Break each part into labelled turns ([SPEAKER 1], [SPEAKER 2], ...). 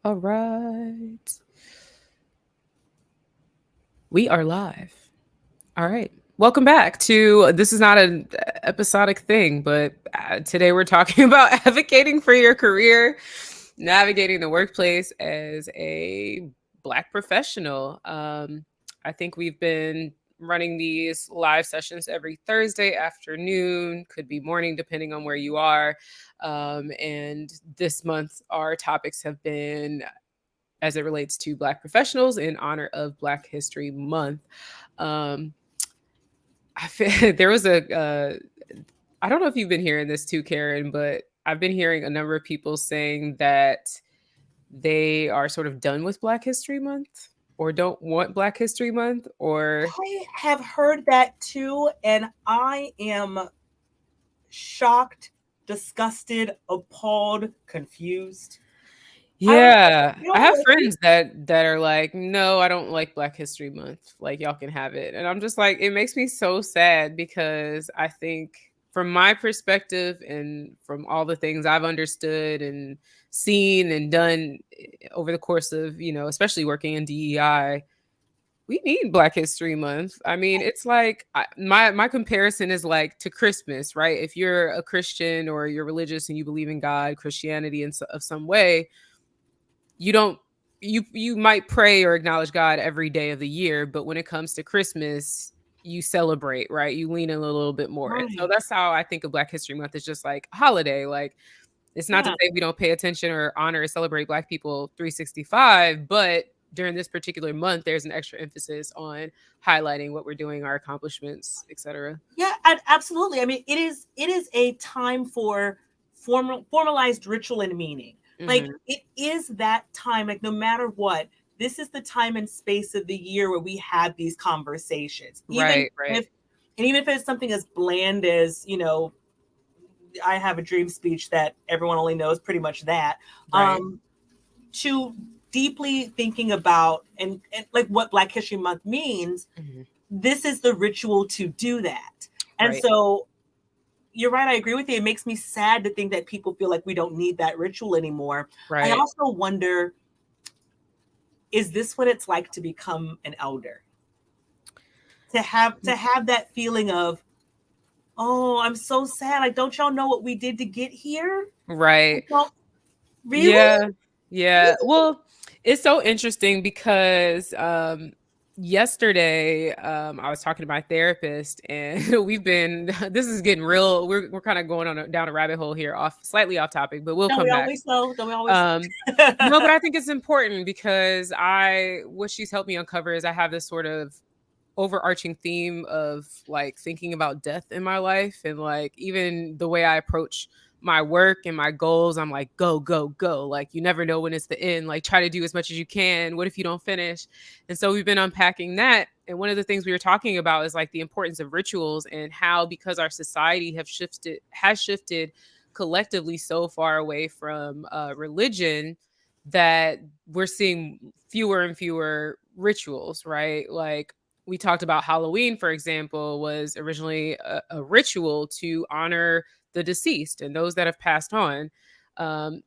[SPEAKER 1] All right. We are live. All right. Welcome back to this is not an episodic thing, but today we're talking about advocating for your career, navigating the workplace as a Black professional. I think we've been running these live sessions every Thursday afternoon, could be morning, depending on where you are. And this month, our topics have been as it relates to Black professionals in honor of Black History Month. Um, I feel there was I don't know if you've been hearing this too, Caren, but I've been hearing a number of people saying that they are sort of done with Black History Month or don't want Black History Month or
[SPEAKER 2] I have heard that too, and I am shocked, disgusted, appalled, confused. I don't,
[SPEAKER 1] yeah,
[SPEAKER 2] I
[SPEAKER 1] I
[SPEAKER 2] don't know
[SPEAKER 1] have
[SPEAKER 2] what to.
[SPEAKER 1] friends that are like, no, I don't like Black History Month. Like y'all can have it. And I'm just like, it makes me so sad because I think from my perspective and from all the things I've understood and seen and done over the course of, especially working in DEI, we need Black History Month. I mean, it's like my comparison is like to Christmas, right? If you're a Christian or you're religious and you believe in God, Christianity in of some way, you don't you might pray or acknowledge God every day of the year, but when it comes to Christmas, you celebrate, right? You lean in a little bit more. And so
[SPEAKER 2] Right.
[SPEAKER 1] that's how I think of Black History Month. It's just like a holiday. Like it's not to
[SPEAKER 2] Yeah.
[SPEAKER 1] say we don't pay attention or honor or celebrate Black people 365, but during this particular month, there's an extra emphasis on highlighting what we're doing, our accomplishments, etc.
[SPEAKER 2] Yeah, absolutely. I mean, it is a time for formalized ritual and meaning. Like
[SPEAKER 1] Hmm.
[SPEAKER 2] it is that time. Like no matter what, this is the time and space of the year where we have these conversations.
[SPEAKER 1] Right, right,
[SPEAKER 2] Even if it's something as bland as I have a dream speech that everyone only knows, pretty much that.
[SPEAKER 1] right.
[SPEAKER 2] Um, to deeply thinking about and like what Black History Month means,
[SPEAKER 1] Hmm.
[SPEAKER 2] this is the ritual to do that. And
[SPEAKER 1] Right,
[SPEAKER 2] so you're right, I agree with you. It makes me sad to think that people feel like we don't need that ritual anymore. I
[SPEAKER 1] right.
[SPEAKER 2] also wonder, is this what it's like to become an elder? To have that feeling of, oh, I'm so sad. Like, don't y'all know what we did to get here?
[SPEAKER 1] Right.
[SPEAKER 2] Well, really?
[SPEAKER 1] Yeah. Yeah.
[SPEAKER 2] Really?
[SPEAKER 1] Well, it's so interesting because yesterday I was talking to my therapist and we've been this is getting real. We're kind of going on down a rabbit hole here off slightly off topic, but we'll
[SPEAKER 2] Don't we
[SPEAKER 1] come back.
[SPEAKER 2] always so? Don't we always
[SPEAKER 1] Um
[SPEAKER 2] so?
[SPEAKER 1] no, but I think it's important because I what she's helped me uncover is I have this sort of overarching theme of like thinking about death in my life and like even the way I approach my work and my goals. I'm like, go, go, go. Like, you never know when it's the end. Like, try to do as much as you can. What if you don't finish? And so we've been unpacking that. And one of the things we were talking about is like the importance of rituals and how, because our society has shifted collectively so far away from religion, that we're seeing fewer and fewer rituals, right? Like we talked about Halloween, for example, was originally a ritual to honor the deceased and those that have passed on.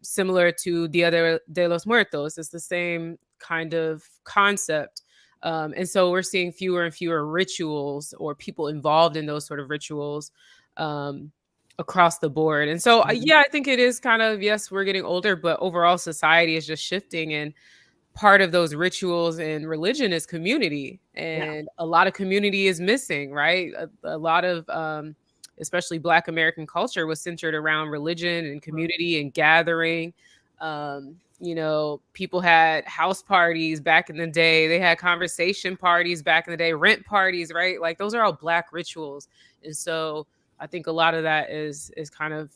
[SPEAKER 1] Similar to Dia de los Muertos, it's the same kind of concept. And so we're seeing fewer and fewer rituals or people involved in those sort of rituals um, across the board. And so,
[SPEAKER 2] Mhm.
[SPEAKER 1] yeah, I think it is kind of, yes, we're getting older, but overall society is just shifting. And part of those rituals and religion is community,
[SPEAKER 2] Yeah.
[SPEAKER 1] and a lot of community is missing, right? A lot of especially Black American culture was centered around religion and community and gathering. People had house parties back in the day, they had conversation parties back in the day, rent parties, right? Like those are all Black rituals. And so I think a lot of that is kind of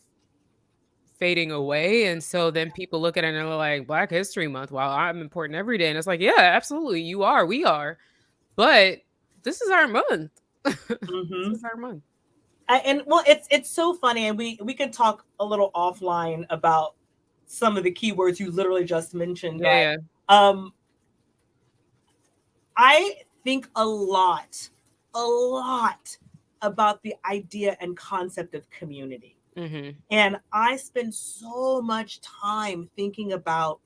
[SPEAKER 1] fading away. And so then people look at it and they're like, Black History Month, wow, I'm important every day. And it's like, yeah, absolutely. You are. We are. But this is our month. This
[SPEAKER 2] Hmm.
[SPEAKER 1] is our month.
[SPEAKER 2] And well, it's so funny, and we can talk a little offline about some of the keywords you literally just mentioned,
[SPEAKER 1] Yeah.
[SPEAKER 2] but
[SPEAKER 1] Yeah.
[SPEAKER 2] um, I think a lot about the idea and concept of community,
[SPEAKER 1] Mm-hmm.
[SPEAKER 2] and I spend so much time thinking about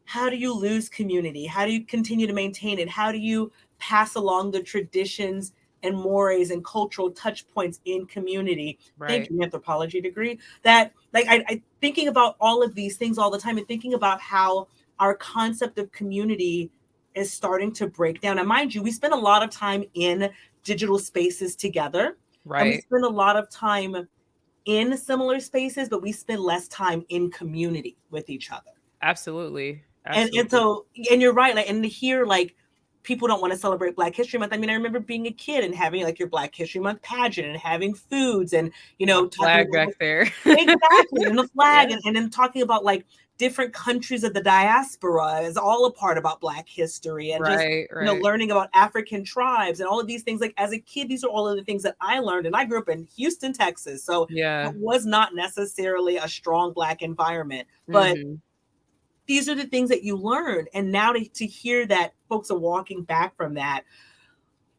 [SPEAKER 2] how do you lose community? How do you continue to maintain it? How do you pass along the traditions and mores and cultural touch points in community? Thank
[SPEAKER 1] Right.
[SPEAKER 2] you, anthropology degree. That like I thinking about all of these things all the time and thinking about how our concept of community is starting to break down. And mind you, we spend a lot of time in digital spaces together, and we
[SPEAKER 1] Right.
[SPEAKER 2] spend a lot of time in similar spaces, but we spend less time in community with each other.
[SPEAKER 1] Absolutely.
[SPEAKER 2] And
[SPEAKER 1] Absolutely.
[SPEAKER 2] so and you're right, like, and to hear like people don't want to celebrate Black History Month. I mean, I remember being a kid and having like your Black History Month pageant and having foods and
[SPEAKER 1] My
[SPEAKER 2] talking
[SPEAKER 1] flag
[SPEAKER 2] about
[SPEAKER 1] back there.
[SPEAKER 2] exactly and the
[SPEAKER 1] Yeah.
[SPEAKER 2] flag and then talking about like different countries of the diaspora is all a part about Black history and just
[SPEAKER 1] Right. Right.
[SPEAKER 2] learning about African tribes and all of these things. Like as a kid, these are all of the things that I learned, and I grew up in Houston, Texas, so
[SPEAKER 1] Yeah.
[SPEAKER 2] it was not necessarily a strong Black environment, but
[SPEAKER 1] Hmm.
[SPEAKER 2] these are the things that you learn. And now to hear that folks are walking back from that,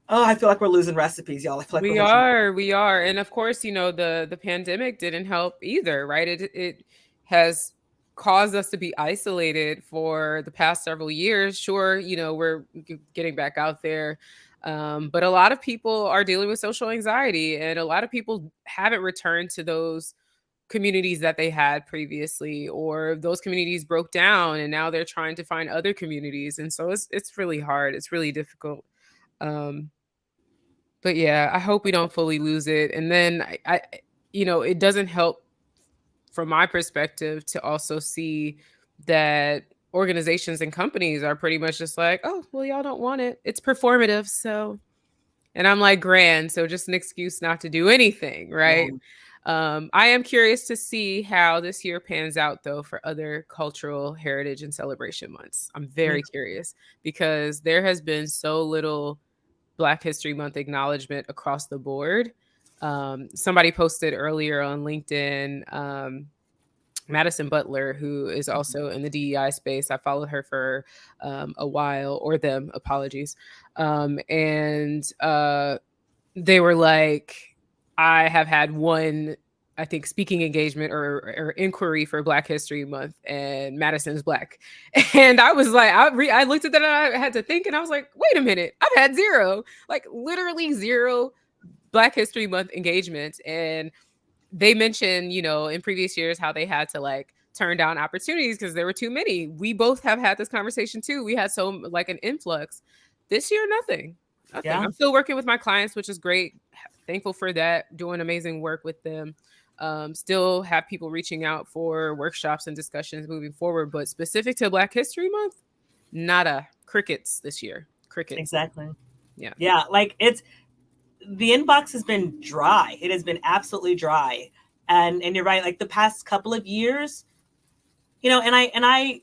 [SPEAKER 2] oh, I feel like we're losing recipes, y'all. I feel like we're losing.
[SPEAKER 1] We are. And of course, the pandemic didn't help either, right? It has caused us to be isolated for the past several years. Sure, we're getting back out there. But a lot of people are dealing with social anxiety, and a lot of people haven't returned to those communities that they had previously, or those communities broke down and now they're trying to find other communities. And so it's really hard. It's really difficult. Um but yeah, I hope we don't fully lose it. And then it doesn't help from my perspective to also see that organizations and companies are pretty much just like, oh, well, y'all don't want it. It's performative. So, and I'm like, grand. So just an excuse not to do anything. Right.
[SPEAKER 2] Yeah,
[SPEAKER 1] I am curious to see how this year pans out, though, for other cultural heritage and celebration months. I'm
[SPEAKER 2] me
[SPEAKER 1] very curious because there has been so little Black History Month acknowledgement across the board. Somebody posted earlier on LinkedIn, Madison Butler, who is
[SPEAKER 2] too.
[SPEAKER 1] also in the DEI space. I followed her for a while, or them, apologies. And they were like, I have had one, I think, speaking engagement or inquiry for Black History Month, and Madison's Black. And I was like, I looked at that and I had to think, and I was like, wait a minute, I've had zero, like literally zero Black History Month engagements. And they mentioned, in previous years how they had to like turn down opportunities because there were too many. We both have had this conversation too. We had so like an influx. This year, nothing. Nothing.
[SPEAKER 2] Yeah,
[SPEAKER 1] I'm still working with my clients, which is great. Thankful for that. Doing amazing work with them. Still have people reaching out for workshops and discussions moving forward. But specific to Black History Month, nada. Crickets this year. Crickets.
[SPEAKER 2] exactly.
[SPEAKER 1] Yeah.
[SPEAKER 2] Yeah, like it's the inbox has been dry. It has been absolutely dry. And you're right, like the past couple of years, and I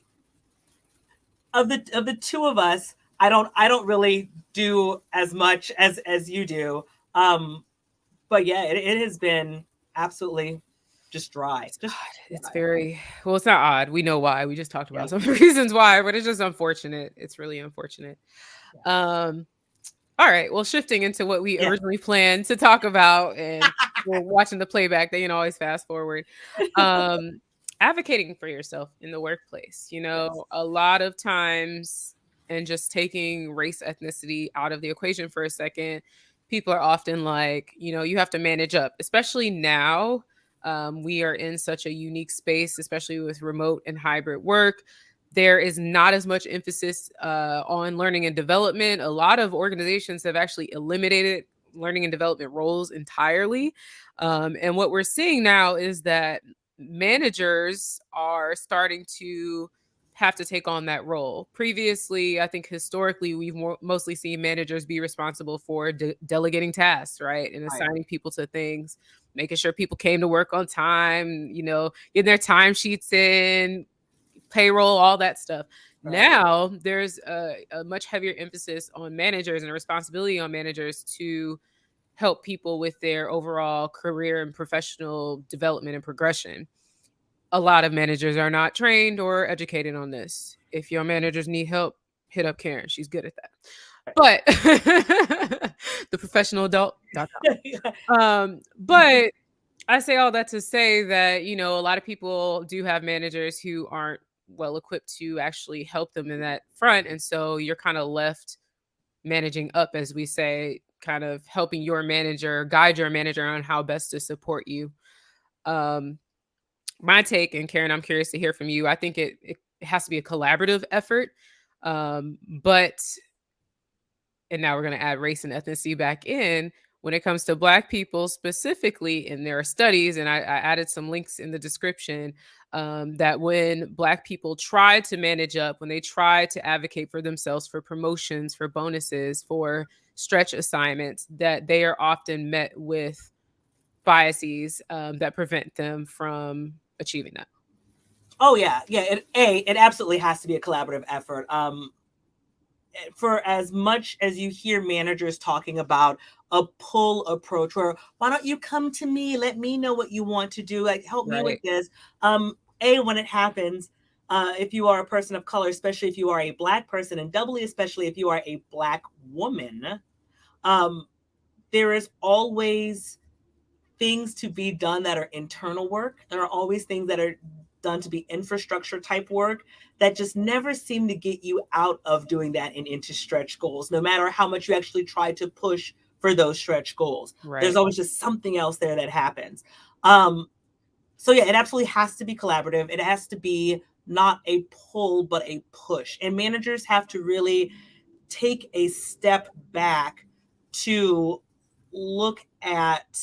[SPEAKER 2] of the two of us, I don't really do as much as you do. Um, but yeah, it has been absolutely just dry.
[SPEAKER 1] It's
[SPEAKER 2] Just
[SPEAKER 1] odd. It's
[SPEAKER 2] dry.
[SPEAKER 1] very well, it's not odd. We know why. We just talked
[SPEAKER 2] Yeah.
[SPEAKER 1] about some reasons why, but it's just unfortunate. It's really unfortunate.
[SPEAKER 2] Yeah.
[SPEAKER 1] Um, all right. Well, shifting into what we
[SPEAKER 2] Yeah.
[SPEAKER 1] originally planned to talk about, and we're watching the playback, they can always fast forward. Um, Advocating for yourself in the workplace.
[SPEAKER 2] Yes.
[SPEAKER 1] A lot of times, and just taking race, ethnicity out of the equation for a second, people are often like, you have to manage up, especially now. We are in such a unique space, especially with remote and hybrid work. There is not as much emphasis on learning and development. A lot of organizations have actually eliminated learning and development roles entirely. And what we're seeing now is that managers are starting to have to take on that role. Previously, I think historically, we've mostly seen managers be responsible for delegating tasks, right? And
[SPEAKER 2] Right.
[SPEAKER 1] assigning people to things, making sure people came to work on time, getting their timesheets in, payroll, all that stuff.
[SPEAKER 2] Right.
[SPEAKER 1] Now there's a much heavier emphasis on managers and a responsibility on managers to help people with their overall career and professional development and progression. A lot of managers are not trained or educated on this. If your managers need help, hit up Caren. She's good at that. But the professional adult.com.
[SPEAKER 2] Mhm.
[SPEAKER 1] But I say all that to say that, a lot of people do have managers who aren't well equipped to actually help them in that front. And so you're kind of left managing up, as we say, kind of helping your manager, guide your manager on how best to support you. Um, my take, and Caren, I'm curious to hear from you. I think it has to be a collaborative effort. But and now we're going to add race and ethnicity back in when it comes to Black people specifically. And there are studies, and I added some links in the description, that when Black people try to manage up, when they try to advocate for themselves, for promotions, for bonuses, for stretch assignments, that they are often met with biases, that prevent them from achieving that.
[SPEAKER 2] Oh yeah, yeah. It absolutely has to be a collaborative effort. For as much as you hear managers talking about a pull approach, where why don't you come to me, let me know what you want to do, like help me with
[SPEAKER 1] Right.
[SPEAKER 2] this. When it happens, if you are a person of color, especially if you are a Black person, and doubly especially if you are a Black woman, um, there is always things to be done that are internal work. There are always things that are done to be infrastructure type work that just never seem to get you out of doing that and into stretch goals, no matter how much you actually try to push for those stretch goals. There's
[SPEAKER 1] Right.
[SPEAKER 2] always just something else there that happens. Um, so yeah, it absolutely has to be collaborative. It has to be not a pull, but a push. And managers have to really take a step back to look at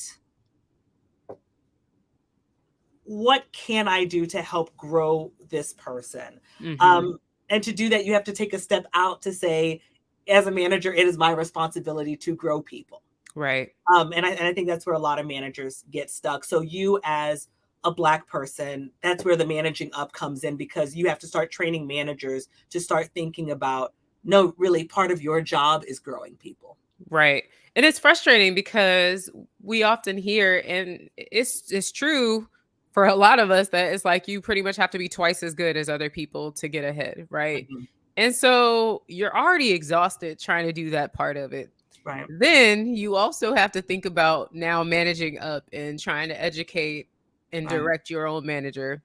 [SPEAKER 2] what can I do to help grow this person?
[SPEAKER 1] Hmm.
[SPEAKER 2] And to do that, you have to take a step out to say, as a manager, it is my responsibility to grow people.
[SPEAKER 1] Right.
[SPEAKER 2] And I think that's where a lot of managers get stuck. So you as a Black person, that's where the managing up comes in, because you have to start training managers to start thinking about, no, really part of your job is growing people.
[SPEAKER 1] Right. And it's frustrating because we often hear, and it's true for a lot of us, that it's like you pretty much have to be twice as good as other people to get ahead, right?
[SPEAKER 2] Mhm.
[SPEAKER 1] And so you're already exhausted trying to do that part of it.
[SPEAKER 2] Right.
[SPEAKER 1] Then you also have to think about now managing up and trying to educate and
[SPEAKER 2] Right.
[SPEAKER 1] direct your own manager.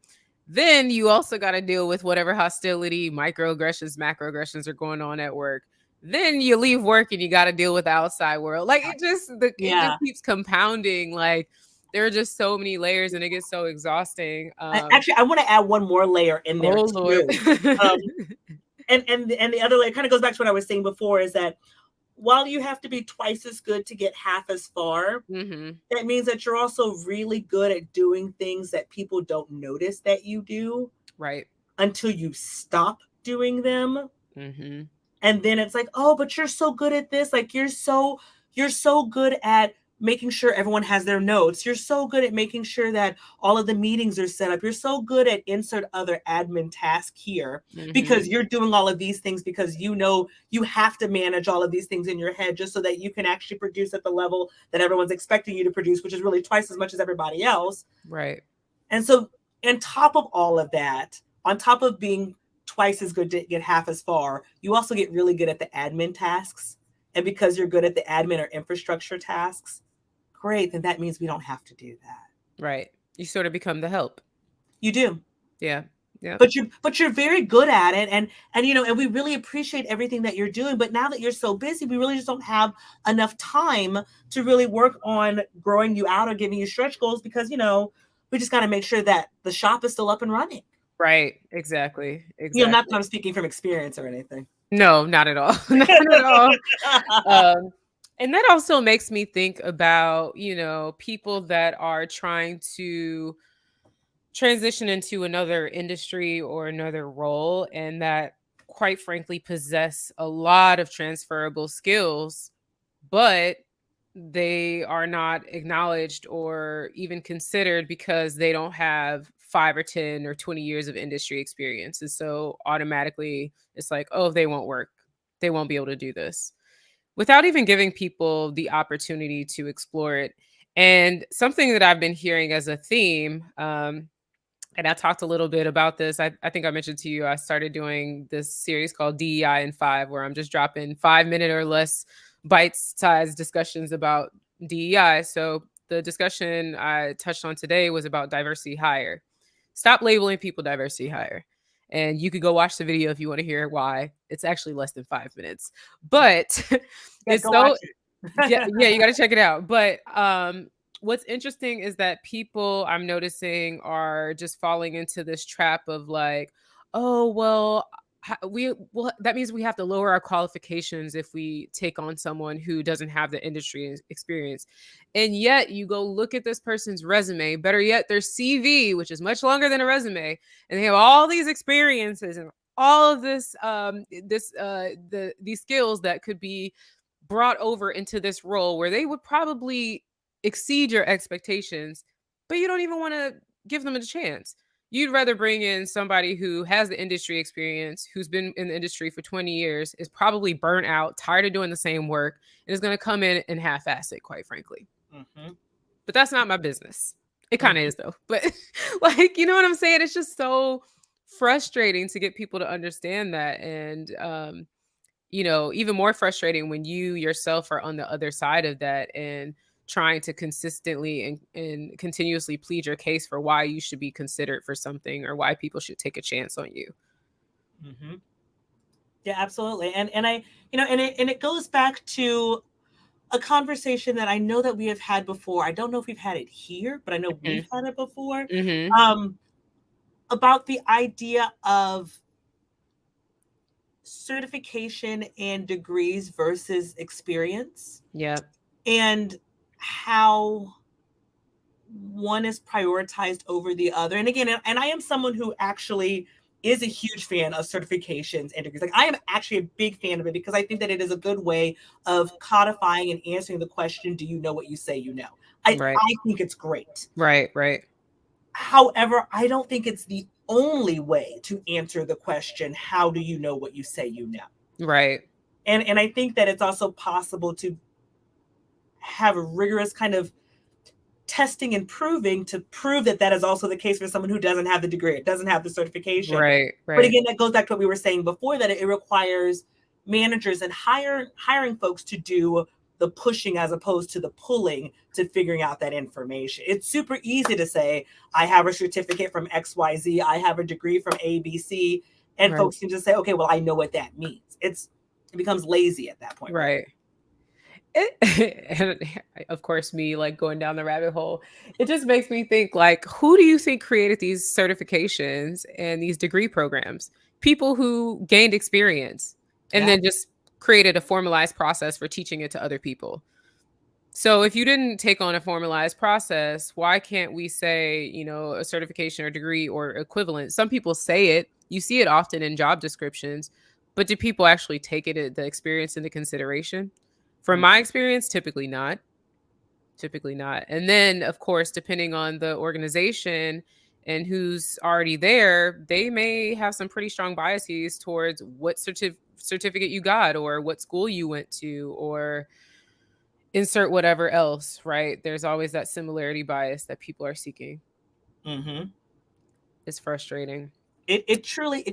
[SPEAKER 1] Then you also got to deal with whatever hostility, microaggressions, macroaggressions are going on at work. Then you leave work and you got to deal with the outside world. Like it
[SPEAKER 2] Yeah.
[SPEAKER 1] just keeps compounding. Like there are just so many layers and it gets so exhausting.
[SPEAKER 2] Actually, I want to add one more layer in there
[SPEAKER 1] Oh Lord.
[SPEAKER 2] too. Um, and the other layer kind of goes back to what I was saying before, is that while you have to be twice as good to get half as far,
[SPEAKER 1] Hmm.
[SPEAKER 2] that means that you're also really good at doing things that people don't notice that you do
[SPEAKER 1] Right.
[SPEAKER 2] until you stop doing them.
[SPEAKER 1] Hmm.
[SPEAKER 2] And then it's like, oh, but you're so good at this, like you're so good at making sure everyone has their notes, you're so good at making sure that all of the meetings are set up, you're so good at insert other admin task here,
[SPEAKER 1] Hmm.
[SPEAKER 2] because you're doing all of these things, because you know you have to manage all of these things in your head just so that you can actually produce at the level that everyone's expecting you to produce, which is really twice as much as everybody else.
[SPEAKER 1] Right.
[SPEAKER 2] And so, on top of all of that, on top of being twice as good to get half as far, you also get really good at the admin tasks. And because you're good at the admin or infrastructure tasks, great, then that means we don't have to do that.
[SPEAKER 1] Right. You sort of become the help.
[SPEAKER 2] You do.
[SPEAKER 1] Yeah. Yep.
[SPEAKER 2] But you're very good at it, and we really appreciate everything that you're doing, but now that you're so busy, we really just don't have enough time to really work on growing you out or giving you stretch goals, because we just got to make sure that the shop is still up and running.
[SPEAKER 1] Right. Exactly.
[SPEAKER 2] Not that
[SPEAKER 1] Exactly.
[SPEAKER 2] I'm speaking from experience or anything.
[SPEAKER 1] No, not at all. Not at all. Um, and that also makes me think about, people that are trying to transition into another industry or another role, and that quite frankly possess a lot of transferable skills, but they are not acknowledged or even considered because they don't have 5 or 10 or 20 years of industry experience. And so automatically it's like, oh, they won't work. They won't be able to do this without even giving people the opportunity to explore it. And something that I've been hearing as a theme, and I talked a little bit about this. I think I mentioned to you, I started doing this series called DEI in 5, where I'm just dropping 5-minute or less bite sized discussions about DEI. So the discussion I touched on today was about diversity hire. Stop labeling people diversity hire. And you could go watch the video if you want to hear why. It's actually less than 5 minutes, but
[SPEAKER 2] Yes,
[SPEAKER 1] it's
[SPEAKER 2] go watch
[SPEAKER 1] so yeah,
[SPEAKER 2] it.
[SPEAKER 1] yeah, you got to check it out. But what's interesting is that people I'm noticing are just falling into this trap of like, oh, well, that means we have to lower our qualifications if we take on someone who doesn't have the industry experience. And yet you go look at this person's resume, better yet their CV, which is much longer than a resume, and they have all these experiences and all of these skills that could be brought over into this role where they would probably exceed your expectations, but you don't even want to give them a chance. You'd rather bring in somebody who has the industry experience, who's been in the industry for 20 years, is probably burnt out, tired of doing the same work, and is going to come in and half ass it, quite frankly.
[SPEAKER 2] Mm-hmm.
[SPEAKER 1] But that's not my business. It kind of
[SPEAKER 2] Mm-hmm.
[SPEAKER 1] is, though. But, like, you know what I'm saying? It's just so frustrating to get people to understand that. And, even more frustrating when you yourself are on the other side of that and trying to consistently and continuously plead your case for why you should be considered for something or why people should take a chance on you.
[SPEAKER 2] Mm-hmm. Yeah, absolutely. And I, and it goes back to a conversation that I know that we have had before. I don't know if we've had it here, but I know we've had it before.
[SPEAKER 1] Mm-hmm.
[SPEAKER 2] Um, about the idea of certification and degrees versus experience,
[SPEAKER 1] Yeah.
[SPEAKER 2] and how one is prioritized over the other. And again, and I am someone who actually is a huge fan of certifications and degrees. Like, I am actually a big fan of it because I think that it is a good way of codifying and answering the question, do you know what you say you know?
[SPEAKER 1] Right.
[SPEAKER 2] I think it's great.
[SPEAKER 1] Right. Right.
[SPEAKER 2] However, I don't think it's the only way to answer the question, how do you know what you say you know?
[SPEAKER 1] Right.
[SPEAKER 2] And I think that it's also possible to have a rigorous kind of testing and proving to prove that that is also the case for someone who doesn't have the degree, it doesn't have the certification.
[SPEAKER 1] Right.
[SPEAKER 2] But
[SPEAKER 1] Right.
[SPEAKER 2] again, that goes back to what we were saying before, that it requires managers and hiring folks to do the pushing as opposed to the pulling to figuring out that information. It's super easy to say, I have a certificate from XYZ, I have a degree from ABC, and
[SPEAKER 1] Right.
[SPEAKER 2] folks can just say, okay, well, I know what that means. It becomes lazy at that point, right?
[SPEAKER 1] Right. And of course, me like going down the rabbit hole, it just makes me think like, who do you think created these certifications and these degree programs? People who gained experience and
[SPEAKER 2] Yeah.
[SPEAKER 1] then just created a formalized process for teaching it to other people. So if you didn't take on a formalized process, why can't we say, a certification or degree or equivalent? Some people say it. You see it often in job descriptions, but do people actually take the experience into consideration? From
[SPEAKER 2] Mm.
[SPEAKER 1] my experience, typically not. Typically not. And then, of course, depending on the organization and who's already there, they may have some pretty strong biases towards what certificate you got or what school you went to or insert whatever else, right? There's always that similarity bias that people are seeking.
[SPEAKER 2] Mm-hmm.
[SPEAKER 1] It's frustrating.
[SPEAKER 2] It truly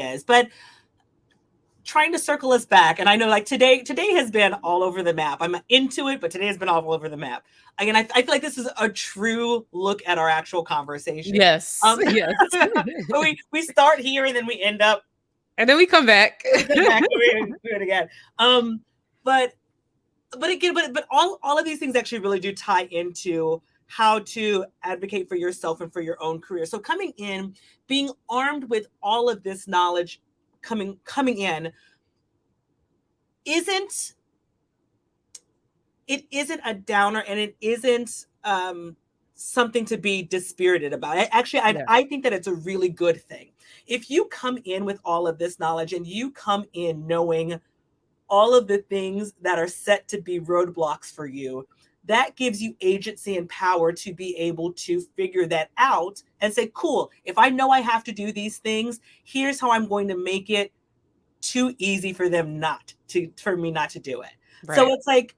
[SPEAKER 2] is. But trying to circle us back, and I know like today has been all over the map. I'm into it, but today has been all over the map. Again, I feel like this is a true look at our actual conversation.
[SPEAKER 1] Yes. Yes.
[SPEAKER 2] But we start here and then we end up
[SPEAKER 1] And then we come back.
[SPEAKER 2] we come back and we do it again. But again, but all of these things actually really do tie into how to advocate for yourself and for your own career. So coming in, being armed with all of this knowledge coming in isn't it isn't a downer, and it isn't something to be dispirited about. Actually,
[SPEAKER 1] Yeah.
[SPEAKER 2] I think that it's a really good thing. If you come in with all of this knowledge and you come in knowing all of the things that are set to be roadblocks for you, that gives you agency and power to be able to figure that out and say, cool, if I know I have to do these things, here's how I'm going to make it too easy for me not to do it. So
[SPEAKER 1] Right.
[SPEAKER 2] it's like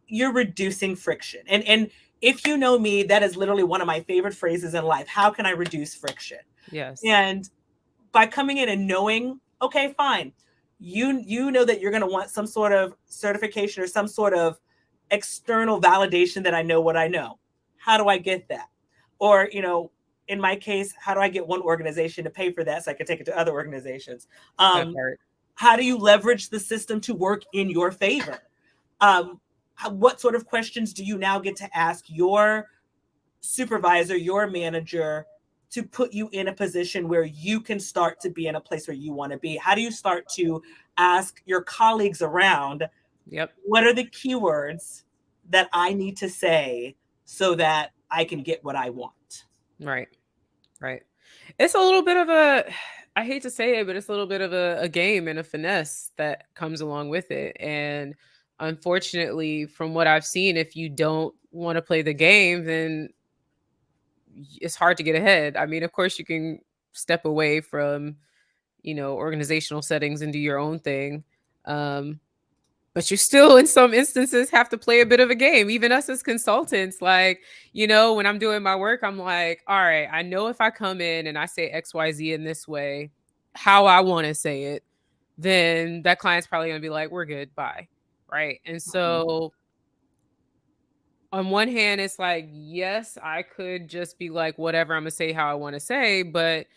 [SPEAKER 2] you're reducing friction. And if you know me, that is literally one of my favorite phrases in life. How can I reduce friction?
[SPEAKER 1] Yes.
[SPEAKER 2] And by coming in and knowing, okay, fine. You know that you're going to want some sort of certification or some sort of external validation that I know what I know. How do I get that? Or, in my case, how do I get one organization to pay for that so I can take it to other organizations?
[SPEAKER 1] That part.
[SPEAKER 2] How do you leverage the system to work in your favor? What sort of questions do you now get to ask your supervisor, your manager, to put you in a position where you can start to be in a place where you want to be? How do you start to ask your colleagues around,
[SPEAKER 1] Yep.
[SPEAKER 2] what are the keywords that I need to say so that I can get what I want?
[SPEAKER 1] Right. Right. It's a little bit of a, I hate to say it, but it's a little bit of a game and a finesse that comes along with it. And unfortunately, from what I've seen, if you don't want to play the game, then it's hard to get ahead. I mean, of course, you can step away from, organizational settings and do your own thing. Um, but you still, in some instances, have to play a bit of a game. Even us as consultants, like, when I'm doing my work, I'm like, all right, I know if I come in and I say XYZ in this way, how I want to say it, then that client's probably going to be like, we're good, bye. Right. And so on one hand, it's like, yes, I could just be like, whatever, I'm going to say how I want to say. But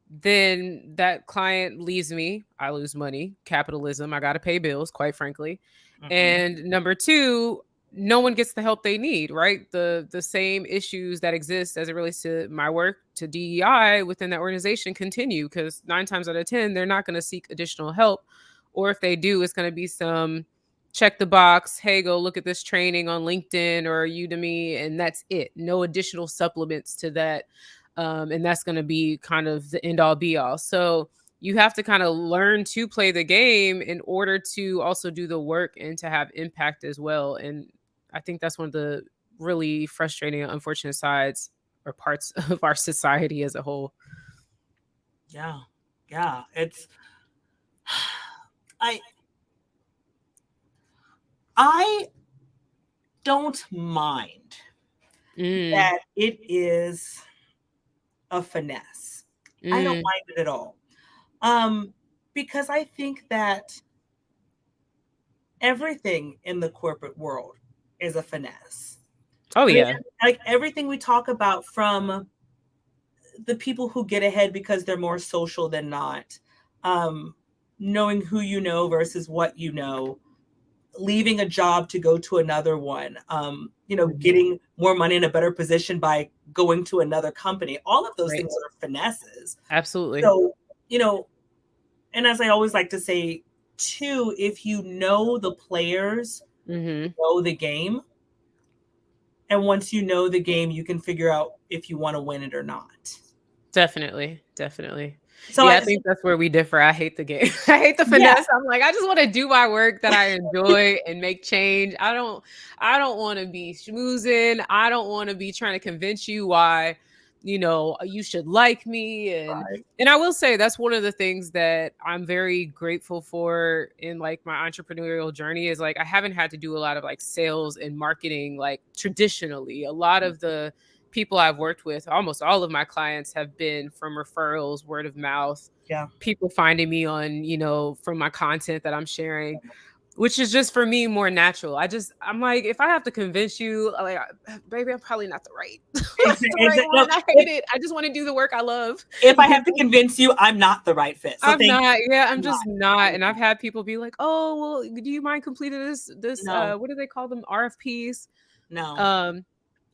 [SPEAKER 1] then that client leaves me. I lose money. Capitalism. I got to pay bills, quite frankly.
[SPEAKER 2] Mm-hmm.
[SPEAKER 1] And number two, no one gets the help they need, right? The same issues that exist as it relates to my work, to DEI within that organization continue, because 9 times out of 10, they're not going to seek additional help. Or if they do, it's going to be some check the box, hey, go look at this training on LinkedIn or Udemy, and that's it. No additional supplements to that. And that's going to be kind of the end all be all. So you have to kind of learn to play the game in order to also do the work and to have impact as well. And I think that's one of the really frustrating and unfortunate sides or parts of our society as a whole.
[SPEAKER 2] Yeah. Yeah. I I don't mind
[SPEAKER 1] Mm,
[SPEAKER 2] that it is a finesse. I don't
[SPEAKER 1] mm.
[SPEAKER 2] mind it at all. Um, because I think that everything in the corporate world is a finesse.
[SPEAKER 1] Oh,
[SPEAKER 2] I mean,
[SPEAKER 1] yeah.
[SPEAKER 2] like everything we talk about, from the people who get ahead because they're more social than not, um, knowing who you know versus what you know, leaving a job to go to another one,
[SPEAKER 1] Mhm.
[SPEAKER 2] getting more money in a better position by going to another company. All of those
[SPEAKER 1] Right.
[SPEAKER 2] things are finesses.
[SPEAKER 1] Absolutely.
[SPEAKER 2] So, you know, and as I always like to say, too, if you know the players,
[SPEAKER 1] Hmm.
[SPEAKER 2] know the game. And once you know the game, you can figure out if you want to win it or not.
[SPEAKER 1] Definitely, definitely.
[SPEAKER 2] So
[SPEAKER 1] Yeah, I
[SPEAKER 2] I,
[SPEAKER 1] think that's where we differ. I hate the game. I hate the
[SPEAKER 2] yeah,
[SPEAKER 1] finesse. I'm like, I just wanna do my work that I enjoy and make change. I don't wanna be schmoozing. I don't wanna be trying to convince you why, you should like me.
[SPEAKER 2] right.
[SPEAKER 1] And I will say that's one of the things that I'm very grateful for in, like, my entrepreneurial journey is, like, I haven't had to do a lot of, like, sales and marketing, like, traditionally. A lot of the people I've worked with, almost all of my clients have been from referrals, word of mouth,
[SPEAKER 2] Yeah.
[SPEAKER 1] people finding me on, from my content that I'm sharing, which is just for me more natural. I'm like, if I have to convince you, like, baby, I'm probably not the right, not the right
[SPEAKER 2] No,
[SPEAKER 1] one. I hate it. I just want to do the work I love.
[SPEAKER 2] if I
[SPEAKER 1] You
[SPEAKER 2] have to
[SPEAKER 1] know?
[SPEAKER 2] convince you, I'm not the right fit. So
[SPEAKER 1] I'm
[SPEAKER 2] thank
[SPEAKER 1] not.
[SPEAKER 2] you.
[SPEAKER 1] Yeah, I'm
[SPEAKER 2] I'm not.
[SPEAKER 1] just not.
[SPEAKER 2] I'm
[SPEAKER 1] And I've had people be like, "Oh, well, do you mind completing this,
[SPEAKER 2] No,
[SPEAKER 1] what do they call them? RFPs?"
[SPEAKER 2] no.
[SPEAKER 1] Um,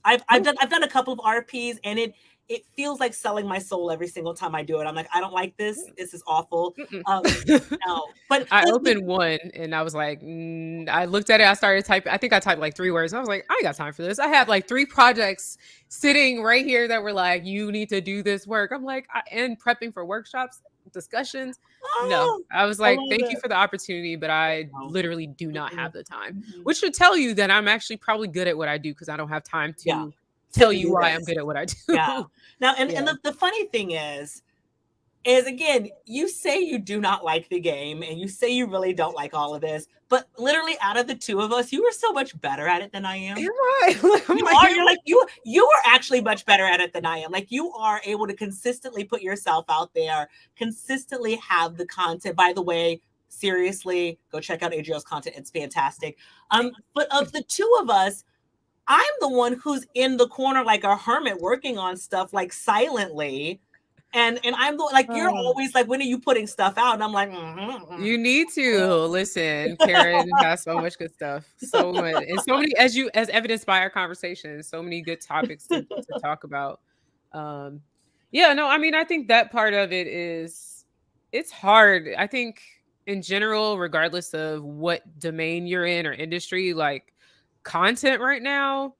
[SPEAKER 2] I've
[SPEAKER 1] what
[SPEAKER 2] done I've done a couple of RFPs, and it feels like selling my soul every single time I do it. I'm like, I don't like this. This is awful.
[SPEAKER 1] Mm-mm.
[SPEAKER 2] No, but
[SPEAKER 1] I
[SPEAKER 2] like,
[SPEAKER 1] opened one and I was like, I looked at it. I started typing. I think I typed like 3 words. And I was like, I ain't got time for this. I have like 3 projects sitting right here that were like, you need to do this work. I'm like, and prepping for workshops, discussions. No,
[SPEAKER 2] oh,
[SPEAKER 1] I was
[SPEAKER 2] I
[SPEAKER 1] like,
[SPEAKER 2] love
[SPEAKER 1] thank you
[SPEAKER 2] it.
[SPEAKER 1] for the opportunity, but I
[SPEAKER 2] No.
[SPEAKER 1] literally do not
[SPEAKER 2] Mm-mm,
[SPEAKER 1] have the time,
[SPEAKER 2] mm-mm.
[SPEAKER 1] which should tell you that I'm actually probably good at what I do because I don't have time
[SPEAKER 2] Yeah,
[SPEAKER 1] to
[SPEAKER 2] to
[SPEAKER 1] tell you
[SPEAKER 2] do
[SPEAKER 1] why I'm
[SPEAKER 2] this.
[SPEAKER 1] good at what I
[SPEAKER 2] Yeah.
[SPEAKER 1] do.
[SPEAKER 2] Now, and
[SPEAKER 1] Yeah.
[SPEAKER 2] the funny thing is again, you say you do not like the game, and you say you really don't like all of this, but literally out of the two of us, you are so much better at it than I am.
[SPEAKER 1] Am I? I'm
[SPEAKER 2] You
[SPEAKER 1] like,
[SPEAKER 2] are. You're like, you are actually much better at it than I am. Like, you are able to consistently put yourself out there, consistently have the content. By the way, seriously, go check out Adriel's content. It's fantastic. But of the two of us, I'm the one who's in the corner like a hermit working on stuff like silently. And I'm the, like, you're
[SPEAKER 1] Oh.
[SPEAKER 2] always like, when are you putting stuff out? And I'm like,
[SPEAKER 1] You need to listen. Karen has so much good stuff, so much, and so many, as evidenced by our conversation, so many good topics to talk about. Um, yeah, no, I mean, I think that part of it is it's hard. I think in general, regardless of what domain you're in or industry, like content right now,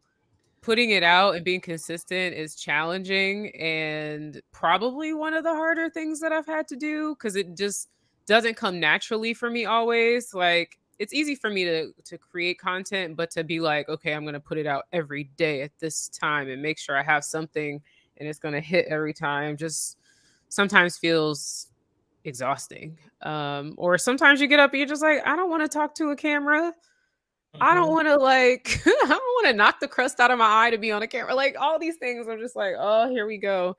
[SPEAKER 1] putting it out and being consistent is challenging and probably one of the harder things that I've had to do because it just doesn't come naturally for me always. Like it's easy for me to create content, but to be like, okay, I'm gonna put it out every day at this time and make sure I have something and it's gonna hit every time just sometimes feels exhausting. Or sometimes you get up and you're just like, I don't want to talk to a camera. I don't
[SPEAKER 2] Mhm.
[SPEAKER 1] wanna, like I don't wanna knock the crust out of my eye to be on a camera, like, all these things, I'm just like, "Oh, here we go."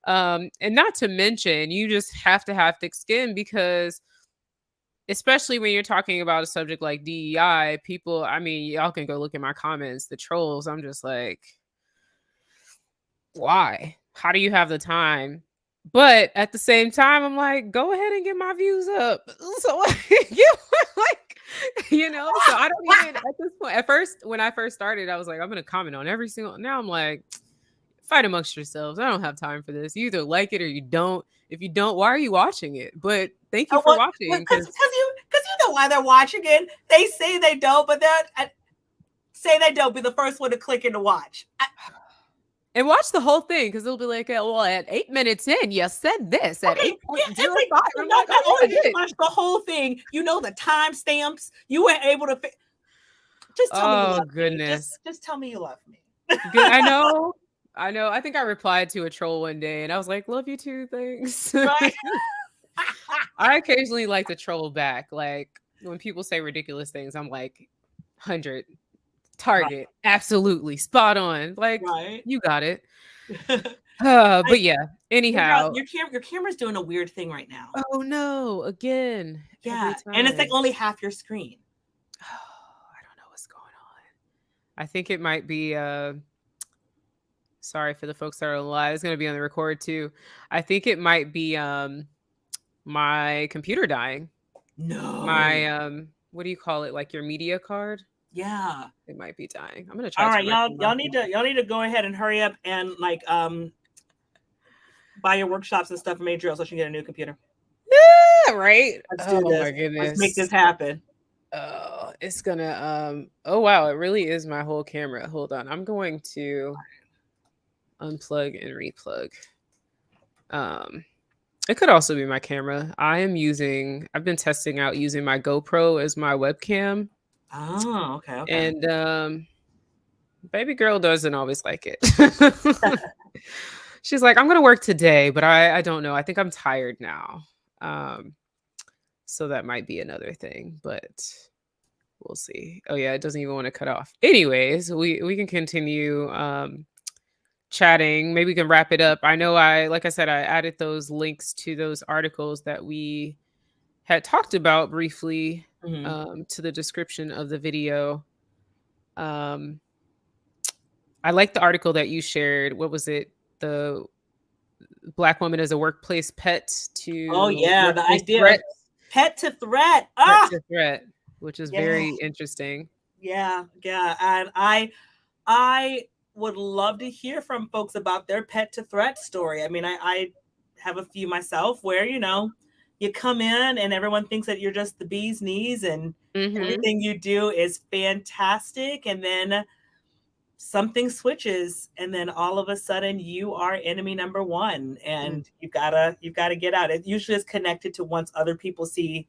[SPEAKER 1] And not to mention, you just have to have thick skin because especially when you're talking about a subject like DEI, people I mean, y'all can go look at my comments, the trolls, I'm just like, "Why? How do you have the time?" But at the same time, I'm like, "Go ahead and get my views up." So, like, you like, so I don't even at this point at first, when I first started, I was like, "I'm gonna comment on every single." Now I'm like, "Fight amongst yourselves. I don't have time for this. You either like it or you don't. If you don't, why are you watching it?" But thank you
[SPEAKER 2] Oh,
[SPEAKER 1] for
[SPEAKER 2] well,
[SPEAKER 1] watching
[SPEAKER 2] because
[SPEAKER 1] because
[SPEAKER 2] you know why they're watching it. They say they don't, but they say they don't. Be the first one to click in to watch.
[SPEAKER 1] and watch the whole thing because they'll be like, "Well, at 8 minutes in, you said this at
[SPEAKER 2] Okay, yeah, it's like
[SPEAKER 1] 8.05." I'm
[SPEAKER 2] not
[SPEAKER 1] like, "Oh,
[SPEAKER 2] only
[SPEAKER 1] yeah, I
[SPEAKER 2] did you
[SPEAKER 1] did."
[SPEAKER 2] watch the whole thing, you know the timestamps. You were able to just tell me you
[SPEAKER 1] Oh,
[SPEAKER 2] love me.
[SPEAKER 1] goodness.
[SPEAKER 2] Just tell me you love me.
[SPEAKER 1] Good. I know. I know. I think I replied to a troll one day and I was like, "Love you too, thanks."
[SPEAKER 2] Right?
[SPEAKER 1] I occasionally like to troll back. Like when people say ridiculous things, I'm like, 100,
[SPEAKER 2] Right.
[SPEAKER 1] target, absolutely, spot on. Like,
[SPEAKER 2] Right.
[SPEAKER 1] you got it.
[SPEAKER 2] I,
[SPEAKER 1] But yeah,
[SPEAKER 2] girl,
[SPEAKER 1] anyhow.
[SPEAKER 2] your camera's doing a weird thing right now.
[SPEAKER 1] Oh no, again, every
[SPEAKER 2] Yeah, and it's like
[SPEAKER 1] time.
[SPEAKER 2] only half your screen.
[SPEAKER 1] I don't know what's going on. I think it might be sorry for the folks that are live. It's gonna be on the record too. I think it might be my computer dying.
[SPEAKER 2] No.
[SPEAKER 1] My what do you call it? Like your media card?
[SPEAKER 2] Yeah.
[SPEAKER 1] It might be dying. I'm gonna try
[SPEAKER 2] All
[SPEAKER 1] to
[SPEAKER 2] right,
[SPEAKER 1] turn my camera off.
[SPEAKER 2] y'all need to go ahead and hurry up and like buy your workshops and stuff for Madrill so she can get a new computer.
[SPEAKER 1] Yeah, right?
[SPEAKER 2] Let's do
[SPEAKER 1] Oh
[SPEAKER 2] this.
[SPEAKER 1] my
[SPEAKER 2] Let's make this
[SPEAKER 1] goodness.
[SPEAKER 2] happen.
[SPEAKER 1] Oh, it's gonna oh wow, it really is my whole camera. Hold on. I'm going to unplug and replug. Um it could also be my camera. I've been testing out using my GoPro as my webcam
[SPEAKER 2] Oh, okay, okay.
[SPEAKER 1] and baby girl doesn't always like it. She's like, "I'm gonna work today, but I don't know. I think I'm tired now." Um, so that might be another thing, but we'll see. Oh yeah, it doesn't even want to cut off. Anyways, we can continue chatting. Maybe we can wrap it up. I know like I said, I added those links to those articles that we had talked about briefly
[SPEAKER 2] Mhm.
[SPEAKER 1] to the description of the video. Um, I like the article that you shared. What was it? The Black woman as a workplace pet
[SPEAKER 2] Oh
[SPEAKER 1] to
[SPEAKER 2] yeah, the
[SPEAKER 1] workplace
[SPEAKER 2] idea of
[SPEAKER 1] threats,
[SPEAKER 2] pet to threat.
[SPEAKER 1] threat
[SPEAKER 2] Ah,
[SPEAKER 1] to threat, which is
[SPEAKER 2] yeah,
[SPEAKER 1] very interesting.
[SPEAKER 2] yeah, yeah. And I would love to hear from folks about their pet to threat story. I mean, I have a few myself where, you come in and everyone thinks that you're just the bee's knees and
[SPEAKER 1] Mhm.
[SPEAKER 2] everything you do is fantastic. And then something switches and then all of a sudden you are enemy number one
[SPEAKER 1] Mm,
[SPEAKER 2] and you've gotta get out. It usually is connected to once other people see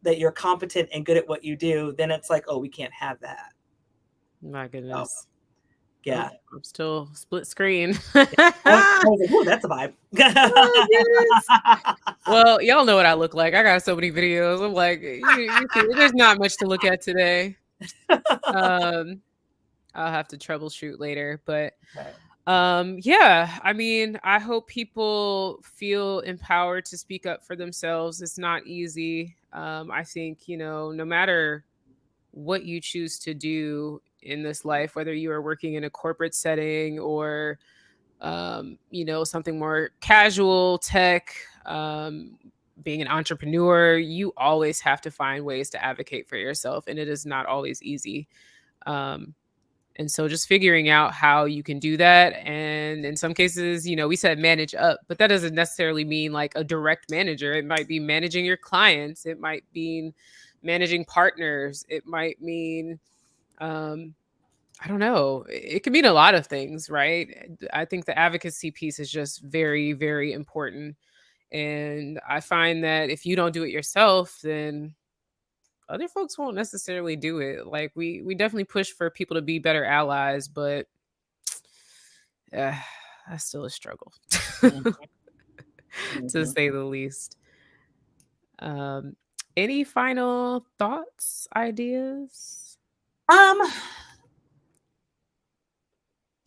[SPEAKER 2] that you're competent and good at what you do, then it's like, oh, we can't have that.
[SPEAKER 1] my
[SPEAKER 2] So
[SPEAKER 1] goodness. Oh,
[SPEAKER 2] yeah.
[SPEAKER 1] I'm still split screen.
[SPEAKER 2] I was like, ooh, that's a vibe.
[SPEAKER 1] Oh, goodness. Well, y'all know what I look like. I got so many videos. I'm like, you see, there's not much to look at today. Um, I'll have to troubleshoot later, but
[SPEAKER 2] Right.
[SPEAKER 1] yeah, I mean, I hope people feel empowered to speak up for themselves. It's not easy. I think, no matter what you choose to do, in this life, whether you are working in a corporate setting or something more casual, tech, being an entrepreneur. You always have to find ways to advocate for yourself, and it is not always easy. Um, and so just figuring out how you can do that. And in some cases, we said manage up, but that doesn't necessarily mean like a direct manager. It might be managing your clients, it might mean managing partners, it might mean, I don't know. It could mean a lot of things, right? I think the advocacy piece is just very, very important. And I find that if you don't do it yourself, then other folks won't necessarily do it. Like we definitely push for people to be better allies, but uh, that's still a struggle,
[SPEAKER 2] Mhm,
[SPEAKER 1] to
[SPEAKER 2] mhm.
[SPEAKER 1] say the least. Um, any final thoughts, ideas?
[SPEAKER 2] Um,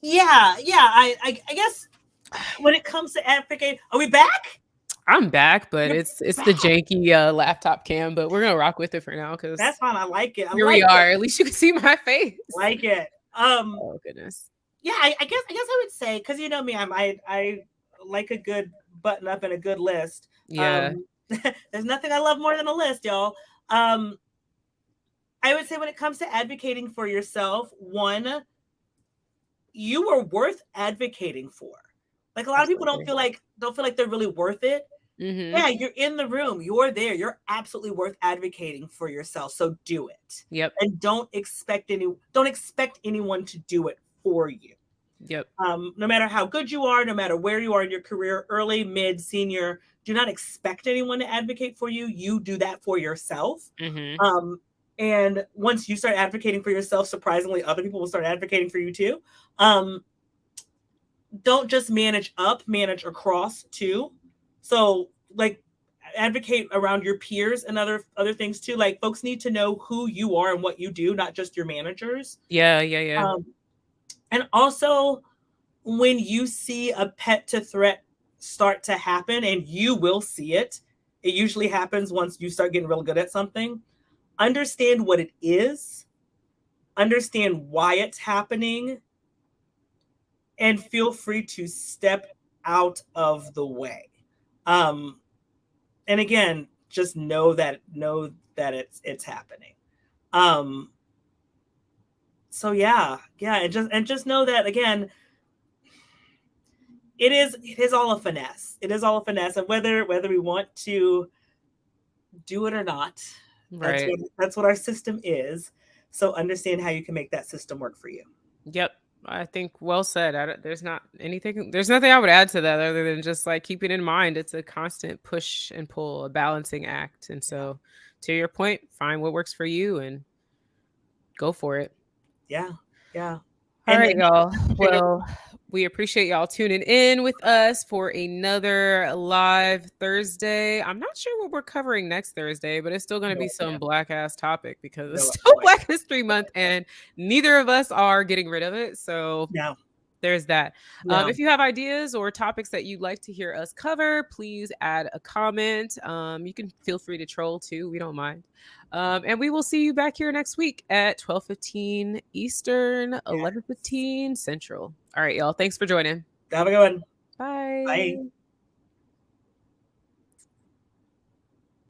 [SPEAKER 2] yeah. I guess when it comes to advocate, are we back?
[SPEAKER 1] I'm back, but
[SPEAKER 2] You're
[SPEAKER 1] it's the
[SPEAKER 2] back.
[SPEAKER 1] janky laptop cam, but we're gonna rock with it for now
[SPEAKER 2] That's
[SPEAKER 1] because
[SPEAKER 2] fine. I like it. I
[SPEAKER 1] here we
[SPEAKER 2] like it.
[SPEAKER 1] are. At least you can see my face.
[SPEAKER 2] Like it.
[SPEAKER 1] Oh goodness.
[SPEAKER 2] Yeah. I guess I would say because you know me, I like a good button up and a good list.
[SPEAKER 1] Yeah.
[SPEAKER 2] Um, there's nothing I love more than a list, y'all. Um, I would say when it comes to advocating for yourself, one, you are worth advocating for. Like a lot of people
[SPEAKER 1] Absolutely.
[SPEAKER 2] don't feel like they're really worth it.
[SPEAKER 1] Mhm.
[SPEAKER 2] Yeah, you're in the room. You're there. You're absolutely worth advocating for yourself. So do it.
[SPEAKER 1] Yep.
[SPEAKER 2] And don't expect anyone to do it for you.
[SPEAKER 1] Yep.
[SPEAKER 2] No matter how good you are, no matter where you are in your career, early, mid, senior, do not expect anyone to advocate for you. You do that for yourself.
[SPEAKER 1] Mhm.
[SPEAKER 2] Um, and once you start advocating for yourself, surprisingly, other people will start advocating for you too. Um, don't just manage up, manage across too. So like advocate around your peers and other things too. Like folks need to know who you are and what you do, not just your managers.
[SPEAKER 1] Yeah, yeah, yeah.
[SPEAKER 2] Um, and also when you see a pet to threat start to happen, and you will see it, it usually happens once you start getting real good at something. Understand what it is, understand why it's happening, and feel free to step out of the way. Um, and again, just know that it's happening. Um, so yeah, and just know that again, it is all a finesse. It is all a finesse, and whether we want to do it or not,
[SPEAKER 1] Right.
[SPEAKER 2] that's what our system is. So understand how you can make that system work for you.
[SPEAKER 1] Yep. I think well said. There's nothing I would add to that other than just like keep it in mind. It's a constant push and pull, a balancing act. And
[SPEAKER 2] Yeah,
[SPEAKER 1] so to your point, find what works for you and go for it.
[SPEAKER 2] yeah, yeah.
[SPEAKER 1] All
[SPEAKER 2] And
[SPEAKER 1] right, y'all.
[SPEAKER 2] appreciate it.
[SPEAKER 1] Well, we appreciate y'all tuning in with us for another live Thursday. I'm not sure what we're covering next Thursday, but it's still going to
[SPEAKER 2] No
[SPEAKER 1] be
[SPEAKER 2] idea.
[SPEAKER 1] some black ass topic because it's
[SPEAKER 2] No,
[SPEAKER 1] still
[SPEAKER 2] no idea.
[SPEAKER 1] Black History Month and neither of us are getting rid of it. So
[SPEAKER 2] No,
[SPEAKER 1] there's that.
[SPEAKER 2] no.
[SPEAKER 1] If you have ideas or topics that you'd like to hear us cover, please add a comment. You can feel free to troll too. We don't mind. And we will see you back here next week at 12:15 Eastern,
[SPEAKER 2] Yeah.
[SPEAKER 1] 11:15 Central. All right, y'all. Thanks for joining.
[SPEAKER 2] Have a good one. Bye.
[SPEAKER 1] Bye.